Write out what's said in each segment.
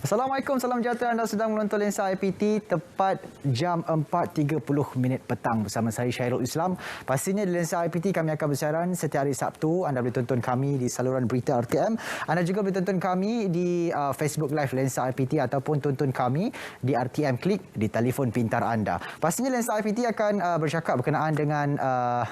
Assalamualaikum, salam sejahtera. Anda sedang menonton Lensa IPT tepat jam 4.30 petang bersama saya Syairul Islam. Pastinya di Lensa IPT kami akan bersiaran setiap hari Sabtu. Anda boleh tonton kami di saluran berita RTM. Anda juga boleh tonton kami di Facebook Live Lensa IPT ataupun tonton kami di RTM Klik di telefon pintar anda. Pastinya Lensa IPT akan bercakap berkenaan dengan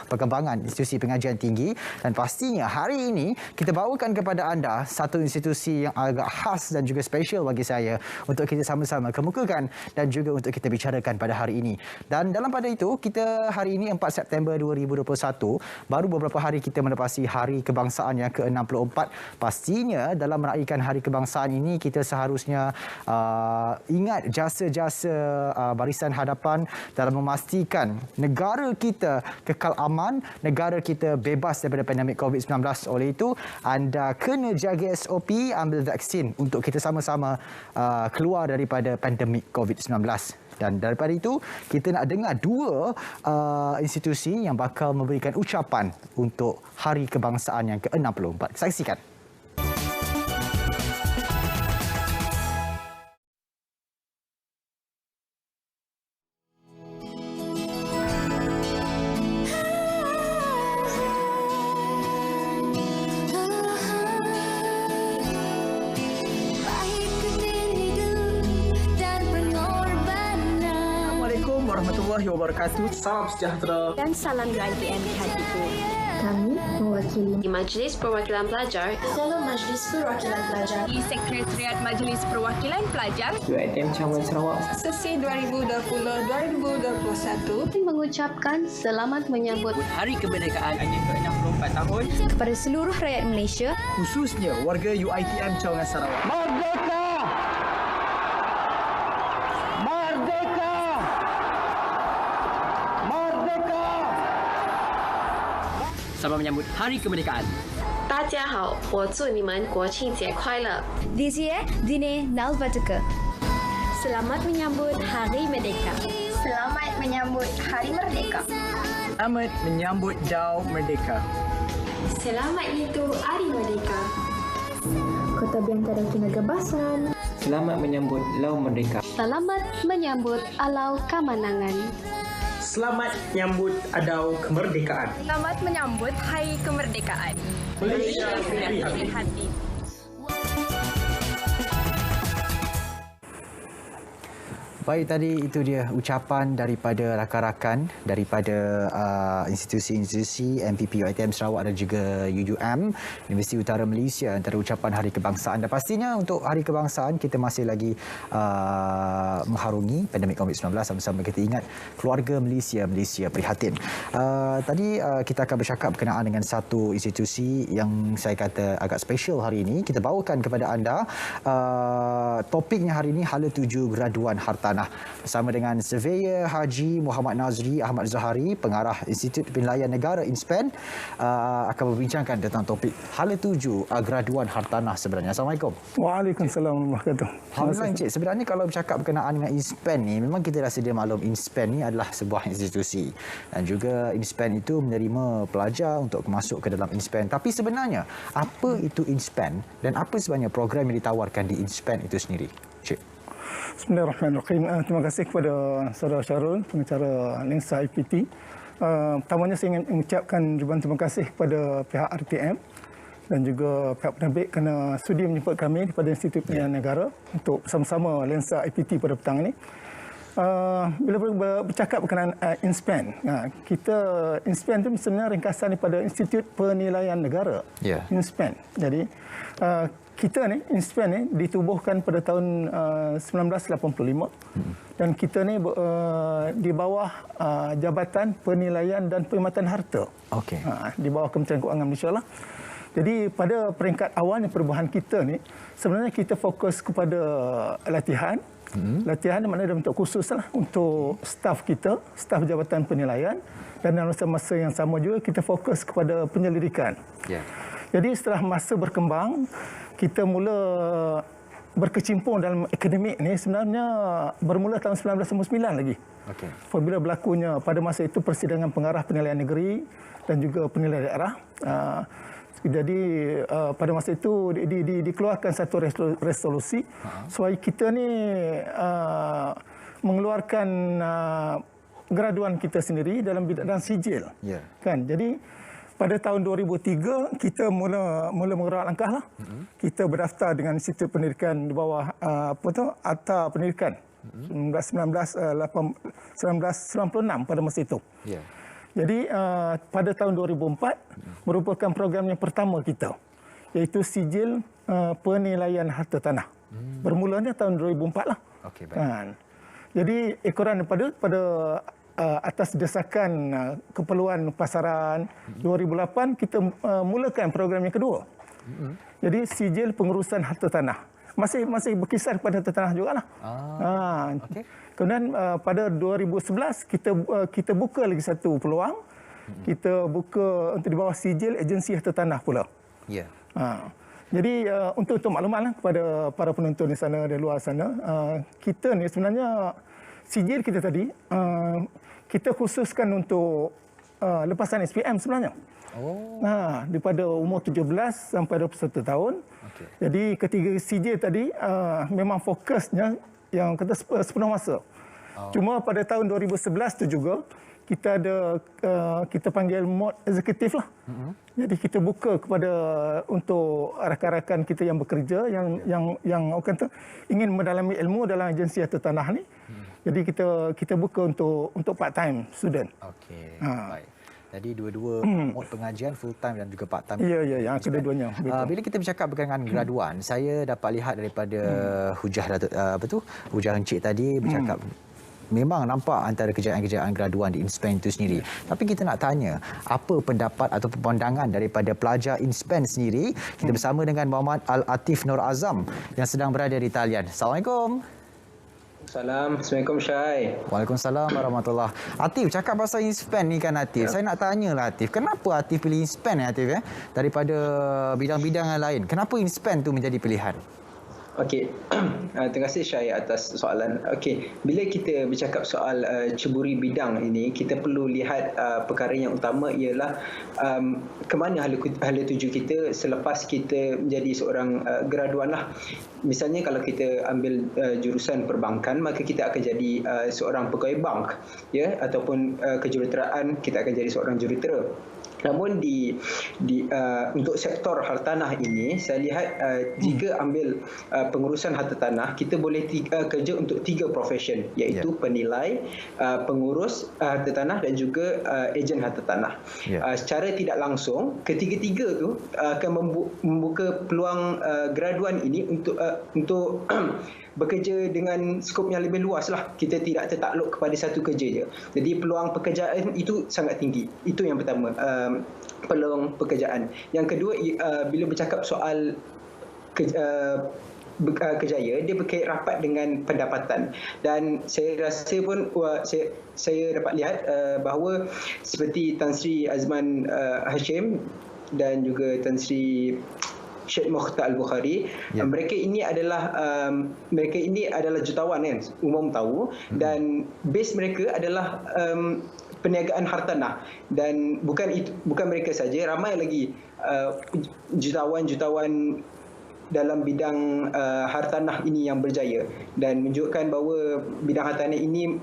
perkembangan institusi pengajian tinggi, dan pastinya hari ini kita bawakan kepada anda satu institusi yang agak khas dan juga special bagi saya untuk kita sama-sama kemukakan dan juga untuk kita bicarakan pada hari ini. Dan dalam pada itu, kita hari ini 4 September 2021, baru beberapa hari kita menepasi Hari Kebangsaan yang ke-64. Pastinya dalam meraihkan Hari Kebangsaan ini, kita seharusnya ingat jasa-jasa barisan hadapan dalam memastikan negara kita kekal aman, negara kita bebas daripada pandemik COVID-19. Oleh itu, anda kena jaga SOP, ambil vaksin untuk kita sama-sama keluar daripada pandemik COVID-19. Dan daripada itu, kita nak dengar dua institusi yang bakal memberikan ucapan untuk Hari Kebangsaan yang ke-64. Saksikan. Warahmatullahi wabarakatuh. Salam sejahtera dan salam UiTM di hatiku. Kami mewakili di Majlis Perwakilan Pelajar, Fellow Majlis Perwakilan Pelajar di Sekretariat Majlis Perwakilan Pelajar UiTM Cawangan Sarawak sesi 2020-2021 mengucapkan selamat menyambut Hari Kemerdekaan yang ke-64 tahun kepada seluruh rakyat Malaysia, khususnya warga UiTM Cawangan Sarawak. Merdeka! Merdeka! Merdeka! Selamat menyambut Hari Kemerdekaan. 大家好，我祝你们国庆节快乐。 Dizie Dine Nalvataka. Selamat menyambut Hari Merdeka. Selamat menyambut Hari Merdeka. Selamat menyambut Dau Merdeka. Selamat itu Hari Merdeka. Kota Biantara Kinabasan. Selamat menyambut Lau Merdeka. Selamat menyambut Alau Kemenangan. Selamat menyambut Adau Kemerdekaan. Selamat menyambut Hari Kemerdekaan. Malaysia Di hati. Baik, tadi itu dia ucapan daripada rakan-rakan daripada institusi-institusi MPP UiTM Sarawak dan juga UUM Universiti Utara Malaysia antara ucapan Hari Kebangsaan. Dan pastinya untuk Hari Kebangsaan kita masih lagi mengharungi pandemik COVID-19, sama-sama kita ingat keluarga Malaysia prihatin. Tadi kita akan bercakap berkenaan dengan satu institusi yang saya kata agak special hari ini. Kita bawakan kepada anda topiknya hari ini, Hala Tuju Graduan Hartanah, bersama dengan Surveyor Haji Muhammad Nazri Ahmad Zahari, pengarah Institut Penilaian Negara INSPEN, akan membincangkan tentang topik Hala Tuju Graduan Hartanah sebenarnya. Assalamualaikum. Waalaikumsalam warahmatullahi wabarakatuh. Alhamdulillah Encik, sebenarnya kalau bercakap berkenaan dengan INSPEN ni, memang kita dah sedia maklum INSPEN ni adalah sebuah institusi dan juga INSPEN itu menerima pelajar untuk masuk ke dalam INSPEN. Tapi sebenarnya apa itu INSPEN dan apa sebenarnya program yang ditawarkan di INSPEN itu sendiri? Cik. Bismillahirrahmanirrahim. Terima kasih kepada saudara Syarul, pengacara Lensa IPT. Pertamanya saya ingin mengucapkan ribuan terima kasih kepada pihak RTM dan juga pihak penerbit kerana sudi menjemput kami daripada Institut Penilaian Negara untuk bersama-sama Lensa IPT pada petang ini. Bila bercakap berkenaan INSPEN, kita INSPEN itu sebenarnya ringkasan daripada Institut Penilaian Negara. INSPEN. Jadi kita ni INSPEN ni ditubuhkan pada tahun 1985 dan kita ni di bawah Jabatan Penilaian dan Perkhidmatan Harta. Okey. Di bawah Kementerian Kewangan Malaysia lah. Jadi pada peringkat awalnya perubahan kita ni, sebenarnya kita fokus kepada latihan. Latihan maknanya dalam bentuk khusus lah untuk staf kita, staf Jabatan Penilaian, dan dalam masa yang sama juga kita fokus kepada penyelidikan. Jadi setelah masa berkembang, kita mula berkecimpung dalam akademik ni sebenarnya bermula tahun 1999 lagi. Apabila berlakunya pada masa itu persidangan pengarah penilaian negeri dan juga penilaian daerah. Jadi pada masa itu dikeluarkan satu resolusi supaya kita ni mengeluarkan graduan kita sendiri dalam bidang sijil. Kan? Jadi pada tahun 2003 kita mula mengerak langkah lah. Kita berdaftar dengan Institut Pendidikan di bawah Akta Pendidikan 1996 pada masa itu. Jadi pada tahun 2004 merupakan program yang pertama kita, iaitu sijil penilaian harta tanah. Bermulanya tahun 2004 lah. Kan? Jadi ekoran pada atas desakan keperluan pasaran 2008 kita mulakan program yang kedua. Jadi sijil pengurusan harta tanah. Masih berkisar pada harta tanah jugalah. Kemudian pada 2011 kita buka lagi satu peluang. Kita buka untuk di bawah sijil agensi harta tanah pula. Jadi untuk maklumatlah kepada para penonton di sana dan luar sana, kita ni sebenarnya sijil kita tadi kita khususkan untuk lepasan SPM sebenarnya. Daripada umur 17 sampai 21 tahun. Jadi ketiga sijil tadi memang fokusnya yang kata sepenuh masa. Cuma pada tahun 2011 tu juga kita ada kita panggil mod eksekutif lah. Jadi kita buka kepada untuk rakan-rakan kita yang bekerja yang orang kata ingin mendalami ilmu dalam agensi harta tanah ni. Jadi kita buka untuk part time student. Baik. Jadi dua-dua mod pengajian full time dan juga part time. Ya, kedua-duanya. Bila kita bercakap berkenaan graduan, saya dapat lihat daripada hujah Encik tadi bercakap memang nampak antara kejayaan-kejayaan graduan di InSpan itu sendiri. Tapi kita nak tanya, apa pendapat atau pandangan daripada pelajar InSpan sendiri? Kita bersama dengan Muhammad Al-Atif Nur Azam yang sedang berada di talian. Assalamualaikum. Assalamualaikum Syai. Waalaikumsalam warahmatullahi. Atif, cakap pasal InSpan ni kan Atif. Saya nak tanyalah Atif, kenapa Atif pilih InSpan Atif daripada bidang-bidang yang lain? Kenapa InSpan tu menjadi pilihan? Okey, terima kasih Syai atas soalan. Okey, bila kita bercakap soal ceburi bidang ini, kita perlu lihat perkara yang utama ialah ke mana hala tuju kita selepas kita menjadi seorang graduan lah. Misalnya kalau kita ambil jurusan perbankan, maka kita akan jadi seorang pegawai bank, ya, ataupun kejuruteraan kita akan jadi seorang jurutera. Namun untuk sektor hartanah ini, saya lihat jika ambil pengurusan harta tanah, kita boleh kerja untuk 3 profession, iaitu penilai, pengurus harta tanah dan juga ejen harta tanah. Secara tidak langsung, ketiga-tiga tu akan membuka peluang graduan ini untuk bekerja dengan skop yang lebih luas lah. Kita tidak tertakluk kepada satu kerja je. Jadi peluang pekerjaan itu sangat tinggi. Itu yang pertama, peluang pekerjaan. Yang kedua, bila bercakap soal kerjaya, dia berkait rapat dengan pendapatan. Dan saya rasa pun saya dapat lihat bahawa seperti Tan Sri Azman Hashim dan juga Tan Sri Syed Mokhtar Al-Bukhari, mereka ini adalah jutawan kan, umum tahu, dan base mereka adalah perniagaan hartanah. Dan bukan mereka saja, ramai lagi jutawan-jutawan dalam bidang hartanah ini yang berjaya dan menunjukkan bahawa bidang hartanah ini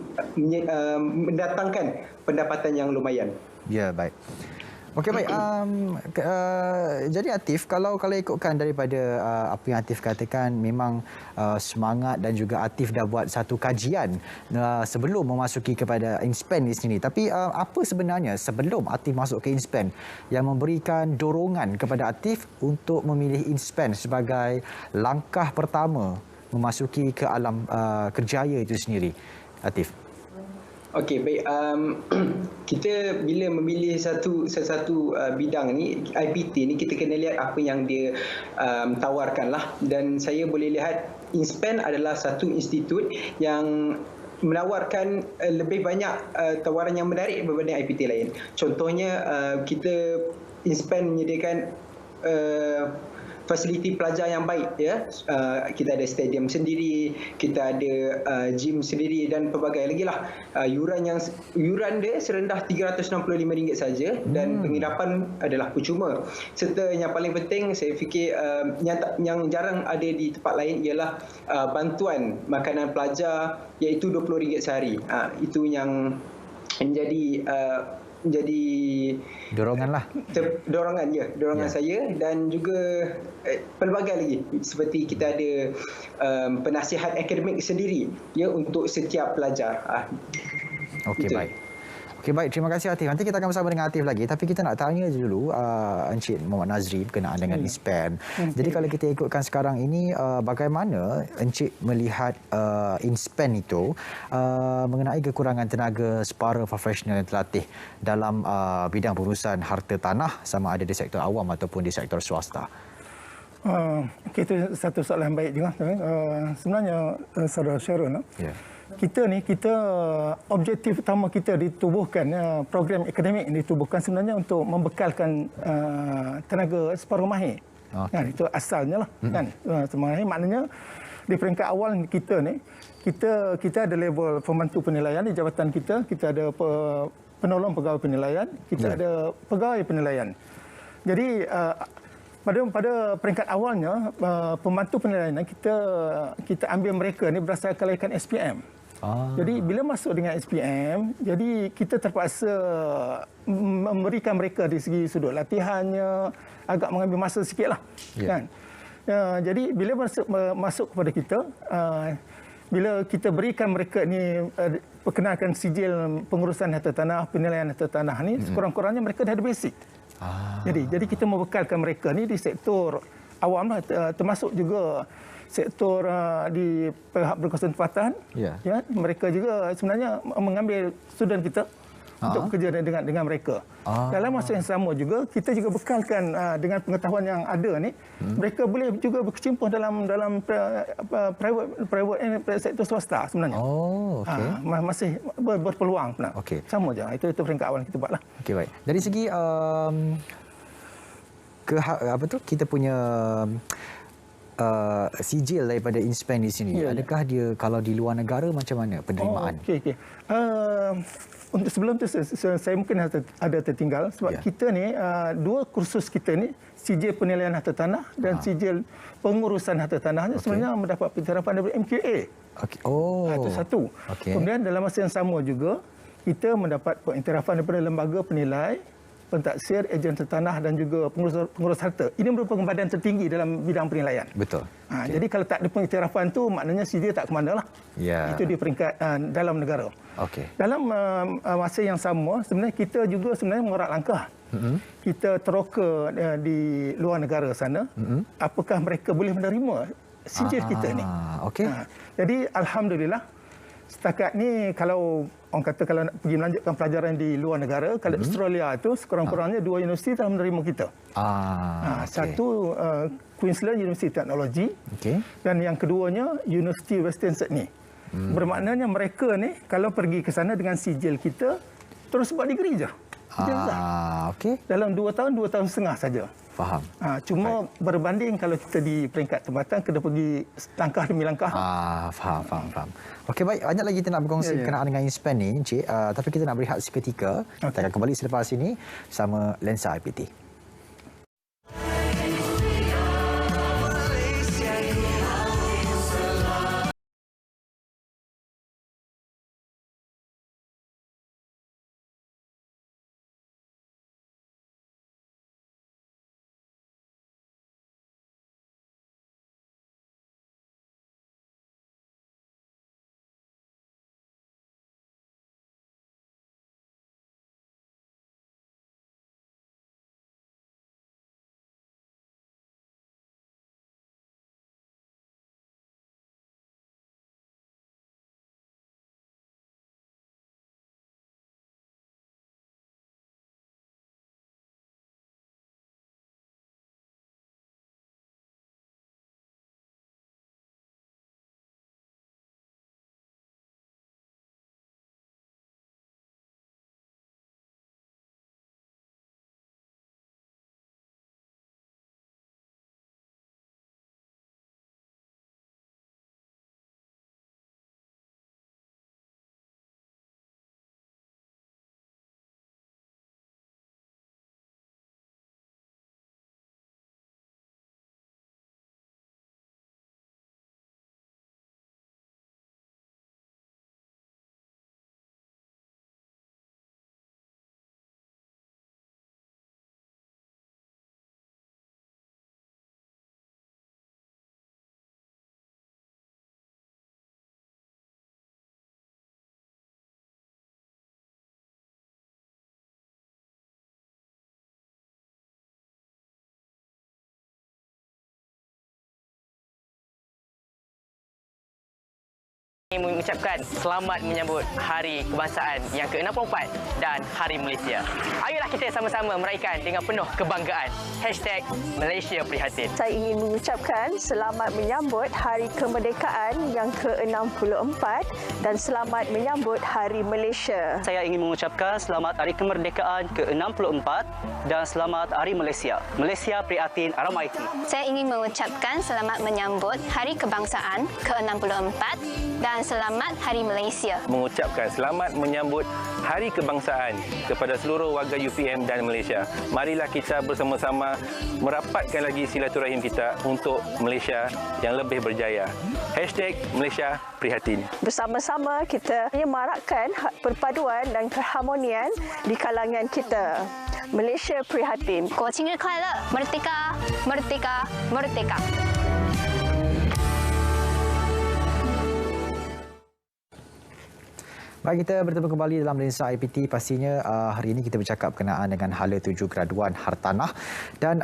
mendatangkan pendapatan yang lumayan. Ya, baik. Okey, baik. Jadi Atif, kalau ikutkan daripada apa yang Atif katakan, memang semangat dan juga Atif dah buat satu kajian sebelum memasuki kepada InSpan di sini. Tapi apa sebenarnya sebelum Atif masuk ke InSpan yang memberikan dorongan kepada Atif untuk memilih InSpan sebagai langkah pertama memasuki ke alam kerjaya itu sendiri, Atif? Okey, baik. Kita bila memilih satu bidang ni, IPT ni, kita kena lihat apa yang dia tawarkan lah. Dan saya boleh lihat InSpan adalah satu institut yang menawarkan lebih banyak tawaran yang menarik berbanding IPT lain. Contohnya, InSpan menyediakan fasiliti pelajar yang baik, ya. Kita ada stadium sendiri, kita ada gym sendiri dan pelbagai lagi lah. Yuran dia serendah RM365 saja dan penginapan adalah percuma. Serta yang paling penting saya fikir yang jarang ada di tempat lain ialah bantuan makanan pelajar iaitu RM20 sehari. Itu yang menjadi Dorongan lah. Dorongan saya dan juga pelbagai lagi seperti kita ada penasihat akademik sendiri ya untuk setiap pelajar. Okey, baik. Okey, baik. Terima kasih Atif. Nanti kita akan bersama dengan Atif lagi. Tapi kita nak tanya je dulu Encik Muhammad Nazri berkenaan dengan INSPAN. Jadi kalau kita ikutkan sekarang ini, bagaimana Encik melihat INSPAN itu mengenai kekurangan tenaga separa profesional yang terlatih dalam bidang pengurusan harta tanah sama ada di sektor awam ataupun di sektor swasta? Okay, itu satu soalan yang baik juga. Sebenarnya, Saudara Syarul, kita objektif utama kita ditubuhkan, program akademik ditubuhkan sebenarnya untuk membekalkan tenaga separuh mahir. Kan, itu asalnya lah. Kan, separuh mahir maknanya di peringkat awal kita ni, kita ada level pembantu penilaian di jabatan kita ada penolong pegawai penilaian, kita ada pegawai penilaian. Jadi pada peringkat awalnya pembantu penilaian kita ambil mereka ni berdasarkan laikan SPM. Jadi bila masuk dengan SPM, jadi kita terpaksa memberikan mereka di segi sudut latihannya agak mengambil masa sikitlah. Kan? Jadi bila masuk kepada kita, bila kita berikan mereka ni perkenalkan sijil pengurusan harta tanah, penilaian harta tanah ni, sekurang-kurangnya mereka dah ada basic. Jadi kita membekalkan mereka ni di sektor awam lah, termasuk juga sektor di pihak berkuasa tempatan. Ya, mereka juga sebenarnya mengambil student kita untuk bekerja dengan mereka. Dalam masa yang sama juga kita juga bekalkan dengan pengetahuan yang ada ni, mereka boleh juga berkecimpung dalam private sektor swasta sebenarnya. Masih berpeluang sebenarnya. Sama je. Itu peringkat awal kita buatlah. Okey, baik. Dari segi kita punya sijil daripada INSPAN di sini, adakah dia kalau di luar negara macam mana penerimaan? Okey. Untuk sebelum tu saya mungkin ada tertinggal sebab kita ni dua kursus kita ni, sijil penilaian harta tanah dan sijil pengurusan harta tanah sebenarnya mendapat pencerapan daripada MQA. Itu satu. Kemudian dalam masa yang sama juga kita mendapat pengiktirafan daripada lembaga penilai, pentaksir, ejen tanah dan juga pengurus harta. Ini merupakan badan tertinggi dalam bidang penilaian. Betul. Jadi kalau tak ada pengiktirafan tu maknanya sijil tak ke mana lah. Itu di peringkat dalam negara. Dalam masa yang sama sebenarnya kita juga sebenarnya mengorak langkah. Kita teroka di luar negara sana. Apakah mereka boleh menerima sijil kita ni? Jadi alhamdulillah setakat ni kalau orang kata kalau nak pergi melanjutkan pelajaran di luar negara, kalau Australia itu sekurang-kurangnya 2 universiti telah menerima kita. Satu Queensland University Technology dan yang keduanya University Western Sydney. Bermaknanya mereka ni kalau pergi ke sana dengan sijil kita terus buat degree je. Dalam 2 tahun, 2 tahun setengah saja. Faham. Cuma berbanding kalau kita di peringkat tempatan kena pergi langkah demi langkah. Faham. Okey, baik. Banyak lagi kita nak berkongsi berkenaan dengan INSPAN ni, Encik. Tapi kita nak berehat seketika. Kita akan kembali selepas ini sama Lensa IPT. mengucapkan selamat menyambut Hari Kebangsaan yang ke-64 dan Hari Malaysia. Ayolah kita sama-sama meraihkan dengan penuh kebanggaan. #Malaysia Prihatin. Saya ingin mengucapkan selamat menyambut Hari Kemerdekaan yang ke-64 dan selamat menyambut Hari Malaysia. Saya ingin mengucapkan selamat Hari Kemerdekaan ke-64 dan selamat Hari Malaysia. Malaysia Prihatin Aramaiti. Saya ingin mengucapkan selamat menyambut Hari Kebangsaan ke-64 dan selamat Hari Malaysia. Mengucapkan selamat menyambut Hari Kebangsaan kepada seluruh warga UPM dan Malaysia. Marilah kita bersama-sama merapatkan lagi silaturahim kita untuk Malaysia yang lebih berjaya. #Malaysia Prihatin. Bersama-sama kita menyemarakkan perpaduan dan keharmonian di kalangan kita. Malaysia Prihatin. 国庆日快乐 Merdeka Merdeka Merdeka. Baik, kita bertemu kembali dalam Lensa IPT. Pastinya hari ini kita bercakap berkenaan dengan hala tuju graduan hartanah dan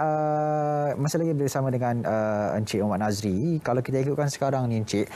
masih lagi bersama dengan Encik Muhammad Nazri. Kalau kita ikutkan sekarang ni Encik,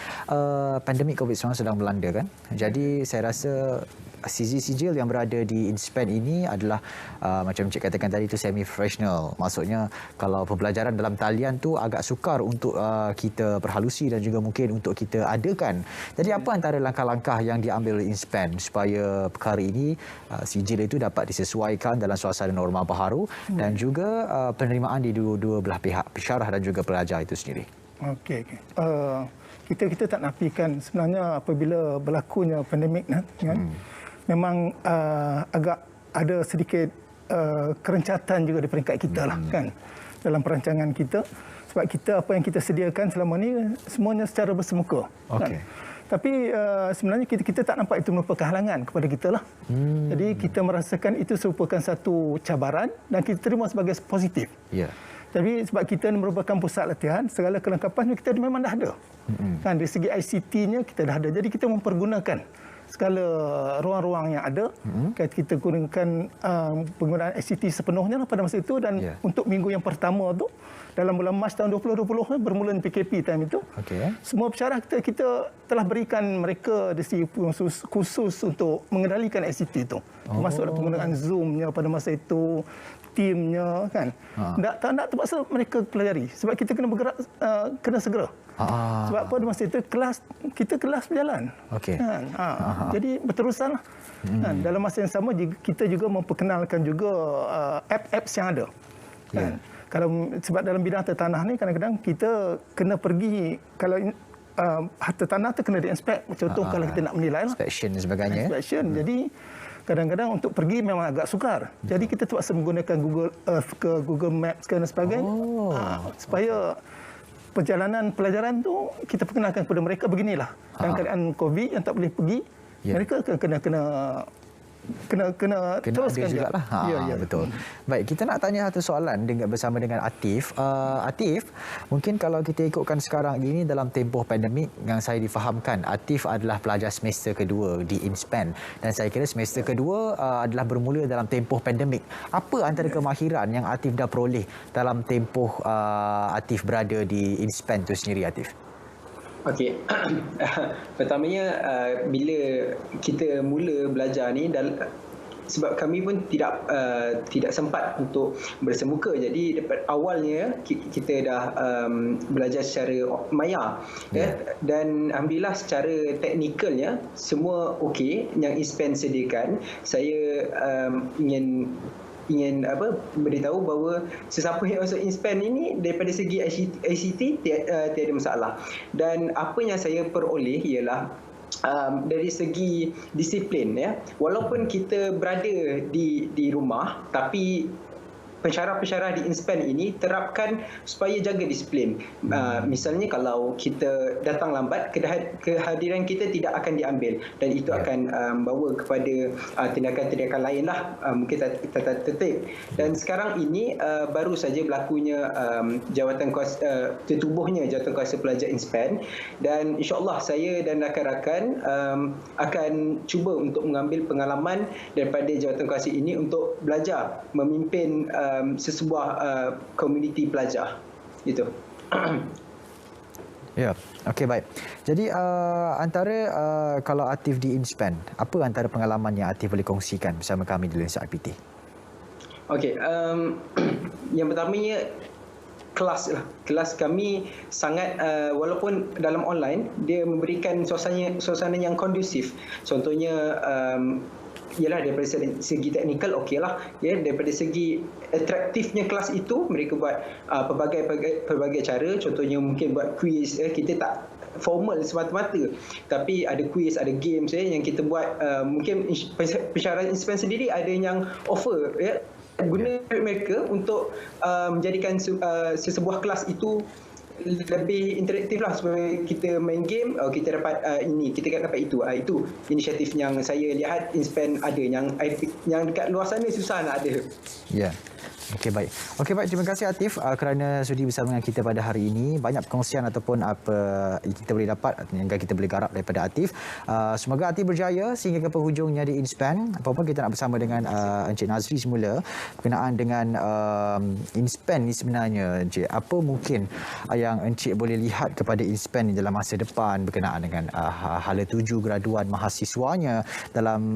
pandemik COVID-19 sedang melanda kan. Jadi saya rasa sijil-sijil yang berada di InSpan ini adalah macam Encik katakan tadi itu semi-professional. Maksudnya kalau pembelajaran dalam talian tu agak sukar untuk kita perhalusi dan juga mungkin untuk kita adakan. Jadi apa antara langkah-langkah yang diambil oleh InSpan supaya perkara ini sijil itu dapat disesuaikan dalam suasana norma baharu dan juga penerimaan di dua belah pihak, pensyarah dan juga pelajar itu sendiri? Okey. Kita tak nafikan sebenarnya apabila berlakunya pandemik kan. Memang agak ada sedikit kerencatan juga di peringkat kita lah kan dalam perancangan kita, sebab kita apa yang kita sediakan selama ni semuanya secara bersemuka kan. Tapi sebenarnya kita tak nampak itu merupakan halangan kepada kita lah. Jadi kita merasakan itu merupakan satu cabaran dan kita terima sebagai positif. Jadi sebab kita merupakan pusat latihan, segala kelengkapan kita memang dah ada. Kan dari segi ICT-nya kita dah ada. Jadi kita mempergunakan segala ruang-ruang yang ada. Kita gunakan penggunaan ICT sepenuhnya pada masa itu dan untuk minggu yang pertama tu dalam bulan Mac tahun 2020 bermula PKP time itu. Semua pensyarah kita telah berikan mereka disi khusus untuk mengendalikan ICT itu. Termasuk penggunaan Zoom-nya pada masa itu, timnya kan. Tak terpaksa mereka pelajari sebab kita kena bergerak kena segera. Sebab pada masa itu kita kelas berjalan. Kan? Jadi berterusanlah. Kan? Dalam masa yang sama kita juga memperkenalkan juga apps yang ada. Kan? Sebab dalam bidang harta tanah ni kadang-kadang kita kena pergi kalau harta tanah tu kena diinspek. Contoh kalau kita nak menilai lah. Inspection dan sebagainya. Jadi kadang-kadang untuk pergi memang agak sukar. Jadi kita terpaksa menggunakan Google Earth ke Google Maps ke dan sebagainya. Supaya perjalanan pelajaran tu kita perkenalkan kepada mereka beginilah. Dalam keadaan COVID yang tak boleh pergi, mereka kena teruskan jugalah. Betul. Baik, kita nak tanya satu soalan bersama dengan Atif. Atif, mungkin kalau kita ikutkan sekarang ini dalam tempoh pandemik yang saya difahamkan, Atif adalah pelajar semester kedua di InSpan dan saya kira semester kedua adalah bermula dalam tempoh pandemik. Apa antara kemahiran yang Atif dah peroleh dalam tempoh Atif berada di InSpan itu sendiri, Atif? Okey. Pertamanya bila kita mula belajar ni sebab kami pun tidak sempat untuk bersemuka, jadi awalnya kita dah belajar secara maya dan alhamdulillah secara teknikalnya semua okey yang InSpan sediakan. Saya ingin beritahu bahawa sesiapa yang masuk InSpan ini daripada segi ICT tiada masalah. Dan apa yang saya peroleh ialah dari segi disiplin walaupun kita berada di rumah tapi pensyarah-pensyarah di InSpan ini terapkan supaya jaga disiplin. Misalnya kalau kita datang lambat, kehadiran kita tidak akan diambil dan itu akan membawa kepada tindakan-tindakan lain lah, mungkin tata tertib. Dan sekarang ini baru saja berlakunya jawatan kuasa tertubuhnya jawatan kuasa pelajar InSpan dan insya-Allah saya dan rakan-rakan akan cuba untuk mengambil pengalaman daripada jawatan kuasa ini untuk belajar memimpin sesebuah komuniti pelajar itu. Ya, okey baik. Jadi antara kalau aktif di InSpan, apa antara pengalaman yang aktif boleh kongsikan bersama kami di Lensa IPT? Okey, yang pertamanya kelas lah. Kelas kami sangat walaupun dalam online dia memberikan suasana yang kondusif. Contohnya ialah daripada segi teknikal okeylah, ya, daripada segi atraktifnya kelas itu mereka buat pelbagai cara. Contohnya mungkin buat quiz, kita tak formal semata-mata, tapi ada quiz, ada games yang kita buat. Mungkin pensyarah InSpan sendiri ada yang offer, ya, guna mereka untuk menjadikan sesebuah kelas itu lebih interaktif lah, supaya kita main game, kita dapat ini, kita dapat itu. Itu inisiatif yang saya lihat InSpan ada, yang dekat luar sana susah nak ada. Ya. Okey baik. Okey baik, terima kasih Atif kerana sudi bersama dengan kita pada hari ini. Banyak perkongsian ataupun apa kita boleh dapat yang kita boleh garap daripada Atif. Semoga Atif berjaya sehingga ke penghujungnya di InSpan. Apa-apa kita nak bersama dengan Encik Nazri semula berkenaan dengan InSpan ni sebenarnya, Encik. Apa mungkin yang Encik boleh lihat kepada InSpan ni dalam masa depan berkenaan dengan hala tuju graduan mahasiswanya dalam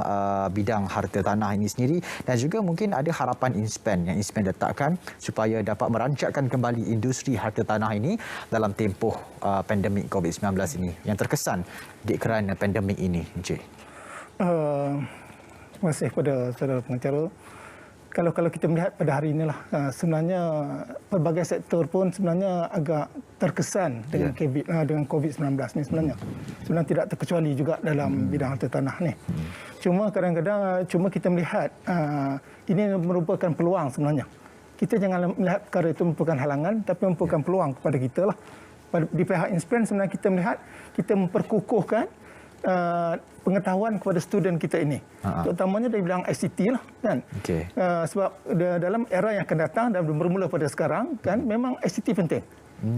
bidang harta tanah ini sendiri, dan juga mungkin ada harapan InSpan yang InSpan letakkan supaya dapat merancakkan kembali industri harta tanah ini dalam tempoh pandemik COVID-19 ini yang terkesan di kerana pandemik ini, Encik. Terima kasih kepada saudara pengacara. Kalau kita melihat pada hari inilah, sebenarnya pelbagai sektor pun sebenarnya agak terkesan dengan COVID-19 ni sebenarnya. Sebenarnya tidak terkecuali juga dalam bidang harta tanah ni. Cuma kadang-kadang kita melihat ini merupakan peluang sebenarnya. Kita jangan melihat perkara itu merupakan halangan, tapi merupakan peluang kepada kita lah. Di pihak InSpan sebenarnya kita melihat kita memperkukuhkan pengetahuan kepada student kita ini, terutamanya dari bidang ICT lah, kan. Okay. Sebab dalam era yang akan datang dan bermula pada sekarang, kan, memang ICT penting.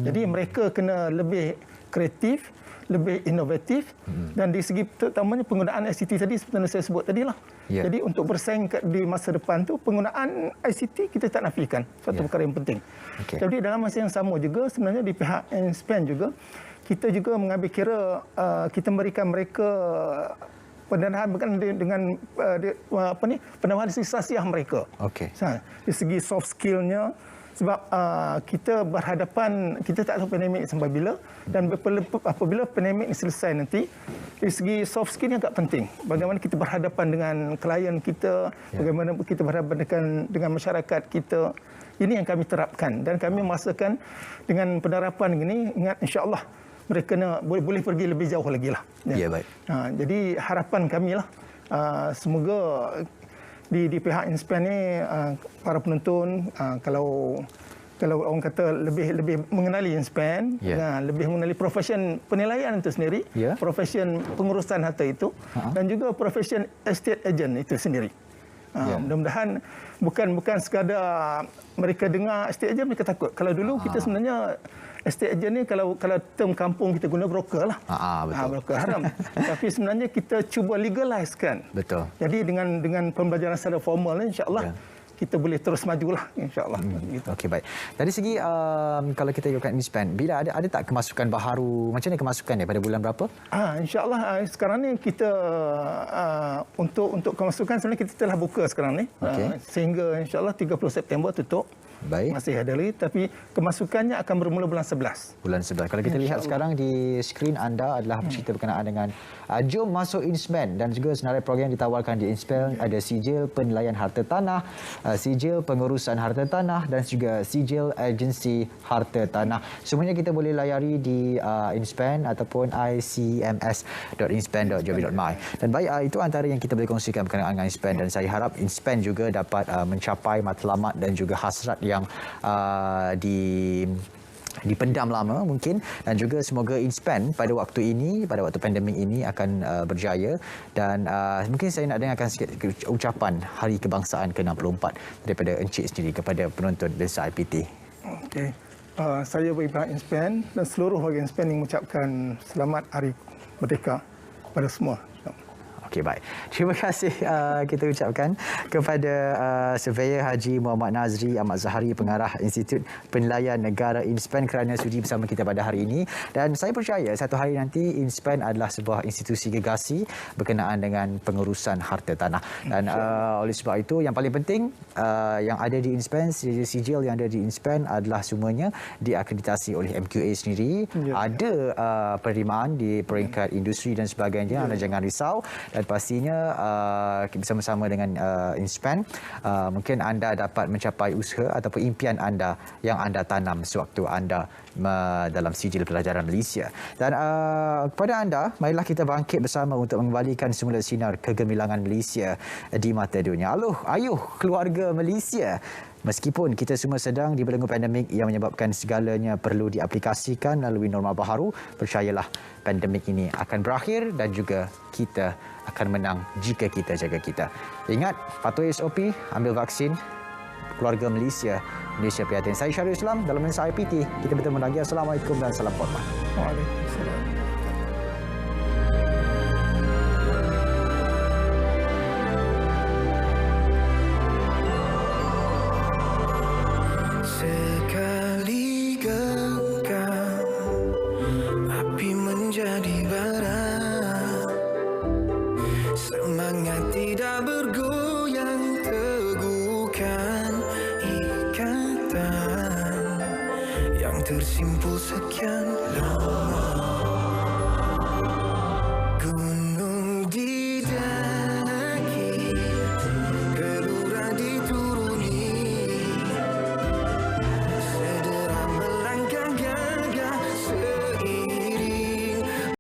Jadi mereka kena lebih kreatif, lebih inovatif, dan di segi terutamanya penggunaan ICT tadi seperti yang saya sebut tadi lah. Yeah. Jadi untuk bersaing di masa depan tu, penggunaan ICT kita tak nafikan, suatu perkara yang penting. Okay. Jadi dalam masa yang sama juga sebenarnya di pihak InSpan juga kita juga mengambil kira, kita memberikan mereka pendanaan dengan penambahan sisasiah mereka. Okey. Di segi soft skillnya, sebab kita berhadapan, kita tak tahu pandemik sampai bila, dan apabila pandemik ini selesai nanti, dari segi soft skill yang agak penting. Bagaimana kita berhadapan dengan klien kita, bagaimana kita berhadapan dengan masyarakat kita. Ini yang kami terapkan, dan kami merasakan dengan penerapan ini, ingat insya-Allah mereka boleh pergi lebih jauh lagi lah. Ya, baik. Jadi harapan kami lah, semoga di pihak InSpan ni para penonton, kalau orang kata lebih mengenali InSpan, lebih mengenali profesion penilaian itu sendiri, profesion pengurusan harta itu, dan juga profesion estate agent itu sendiri. Mudah-mudahan bukan sekadar mereka dengar estate agent mereka takut. Kalau dulu kita sebenarnya estate agent ni kalau term kampung kita guna broker lah. Betul. Broker haram. Tapi sebenarnya kita cuba legalizekan. Betul. Jadi dengan pembelajaran secara formal ni insya-Allah kita boleh terus majulah insya-Allah. Gitu. Okey, baik. Dari segi kalau kita ikutkan InSpan, bila ada tak kemasukan baharu? Macam mana kemasukannya pada bulan berapa? Insya-Allah sekarang ni kita untuk kemasukan sebenarnya kita telah buka sekarang ni. Sehingga insya-Allah 30 September tutup. Baik. Masih ada lagi, tapi kemasukannya akan bermula bulan 11. Bulan 11. Kalau kita lihat sekarang di skrin anda adalah bercerita berkenaan dengan jom masuk InSpan, dan juga senarai program ditawarkan di InSpan ada sijil penilaian harta tanah, sijil pengurusan harta tanah, dan juga sijil agensi harta tanah. Semuanya kita boleh layari di InSpan ataupun icms.inspan.gov.my. Dan baik, itu antara yang kita boleh kongsikan berkenaan dengan InSpan, dan saya harap InSpan juga dapat mencapai matlamat dan juga hasrat yang dipendam lama mungkin, dan juga semoga InSpan pada waktu pandemik ini akan berjaya. Dan mungkin saya nak dengarkan sikit ucapan Hari Kebangsaan ke-64 daripada Encik sendiri kepada penonton Lensa IPT. Okey. Saya bagi pihak InSpan dan seluruh warga InSpan yang mengucapkan selamat Hari Merdeka kepada semua. Okey, baik. Terima kasih kita ucapkan kepada Surveyor Haji Muhammad Nazri Ahmad Zahari, Pengarah Institut Penilaian Negara InSpan kerana sudi bersama kita pada hari ini. Dan saya percaya satu hari nanti InSpan adalah sebuah institusi gegasi berkenaan dengan pengurusan harta tanah. Dan oleh sebab itu yang paling penting yang ada di InSpan, sijil yang ada di InSpan adalah semuanya diakreditasi oleh MQA sendiri. Ada penerimaan di peringkat industri dan sebagainya. Anda jangan risau. Dan pastinya bersama-sama dengan InSpan mungkin anda dapat mencapai usaha ataupun impian anda yang anda tanam sewaktu anda dalam sijil pelajaran Malaysia. Dan kepada anda, marilah kita bangkit bersama untuk mengembalikan semula sinar kegemilangan Malaysia di mata dunia. Ayuh keluarga Malaysia. Meskipun kita semua sedang dibelenggu pandemik yang menyebabkan segalanya perlu diaplikasikan melalui norma baharu, percayalah pandemik ini akan berakhir dan juga kita akan menang jika kita jaga kita. Ingat, patuhi SOP, ambil vaksin. Keluarga Malaysia, Malaysia prihatin. Saya Syarul Islam dalam Lensa IPT. Kita bertemu lagi. Assalamualaikum dan salam hormat. Waalaikumsalam. Sekali genggam api menjadi bara, semangat tidak bergoyang, teguhkan ikatan yang tersimpul sekian